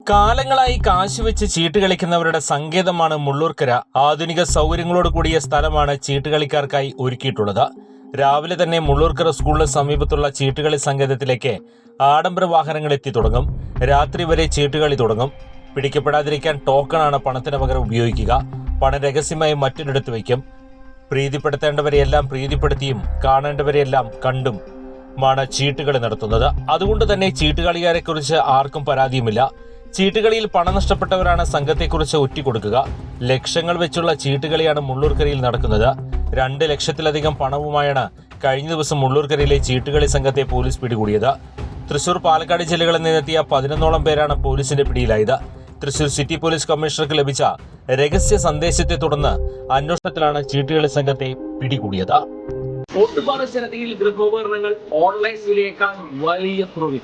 കാലങ്ങളായി കാശുവെച്ച് ചീട്ട് കളിക്കുന്നവരുടെ സങ്കേതമാണ് മുള്ളൂർക്കര. ആധുനിക സൗകര്യങ്ങളോട് കൂടിയ സ്ഥലമാണ് ചീട്ടുകളിക്കാർക്കായി ഒരുക്കിയിട്ടുള്ളത്. രാവിലെ തന്നെ മുള്ളൂർക്കര സ്കൂളിന് സമീപത്തുള്ള ചീട്ടുകളി സങ്കേതത്തിലേക്ക് ആഡംബര വാഹനങ്ങൾ എത്തി തുടങ്ങും. രാത്രി വരെ ചീട്ടുകളി തുടങ്ങും. പിടിക്കപ്പെടാതിരിക്കാൻ ടോക്കണാണ് പണത്തിന് പകരം ഉപയോഗിക്കുക. പണം രഹസ്യമായി മറ്റൊരിടത്ത് വയ്ക്കും. പ്രീതിപ്പെടുത്തേണ്ടവരെയെല്ലാം പ്രീതിപ്പെടുത്തിയും കാണേണ്ടവരെയെല്ലാം കണ്ടും ാണ് ചീട്ടുകളി നടത്തുന്നത്. അതുകൊണ്ട് തന്നെ ചീട്ടുകളിക്കാരെ കുറിച്ച് ആർക്കും പരാതിയുമില്ല. ചീട്ടുകളിയിൽ പണം നഷ്ടപ്പെട്ടവരാണ് സംഘത്തെക്കുറിച്ച് ഒറ്റിക്കൊടുക്കുക. ലക്ഷങ്ങൾ വെച്ചുള്ള ചീട്ടുകളിയാണ് മുള്ളൂർക്കരയിൽ നടക്കുന്നത്. 2 ലക്ഷത്തിലധികം പണവുമായാണ് കഴിഞ്ഞ ദിവസം മുള്ളൂർക്കരയിലെ ചീട്ടുകളി സംഘത്തെ പോലീസ് പിടികൂടിയത്. തൃശൂർ, പാലക്കാട് ജില്ലകളിൽ നിന്നെത്തിയ 11ഓളം പേരാണ് പോലീസിന്റെ പിടിയിലായത്. തൃശൂർ സിറ്റി പോലീസ് കമ്മീഷണർക്ക് ലഭിച്ച രഹസ്യ സന്ദേശത്തെ തുടർന്ന് അന്വേഷണത്തിലാണ് ചീട്ടുകളി സംഘത്തെ പിടികൂടിയത്. ഓട്ടുപാറ ജനതയിൽ ഗൃഹോപകരണങ്ങൾ ഓൺലൈൻ വിലയേക്കാൾ വലിയ കുറവിൽ.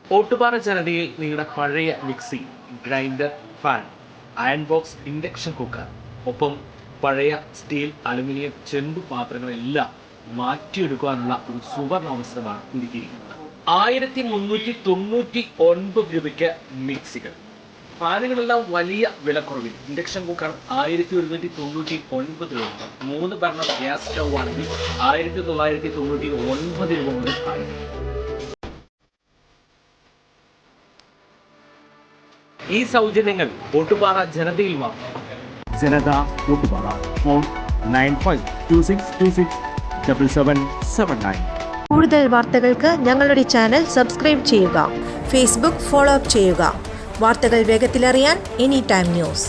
ഓട്ടുപാറ ജനതയിൽ നിങ്ങളുടെ പഴയ mixie, grinder, fan, iron box, induction cooker, ഒപ്പം പഴയ സ്റ്റീൽ, അലുമിനിയം, ചെമ്പ് പാത്രങ്ങളെല്ലാം മാറ്റിയെടുക്കാനുള്ള ഒരു സുവർണ അവസരമാണ് ഒരുക്കിയിരിക്കുന്നത്. 1399 രൂപയ്ക്ക് മിക്സികൾ, ഫാനുകളെല്ലാം വലിയ വിലക്കുറവിൽ. ഇൻഡക്ഷൻ കുക്കർ 1199 രൂപ. 3 ബർണർ ഗ്യാസ് സ്റ്റൗ ആണെങ്കിൽ 1999 രൂപ മുതൽ ആണ്. ഈ സൗജന്യങ്ങൾ ഓട്ടുപാറ ജനതയിൽ മാത്രം. ജനത ഓട്ടുപാറ. ഫോൺ 9526267779. കൂടുതൽ വാർത്തകൾക്ക് ഞങ്ങളുടെ ചാനൽ സബ്സ്ക്രൈബ് ചെയ്യുക. ഫേസ്ബുക്ക് ഫോളോ അപ്പ് ചെയ്യുക. വാർത്തകൾ വേഗത്തിലറിയാൻ എനി ടൈം ന്യൂസ്.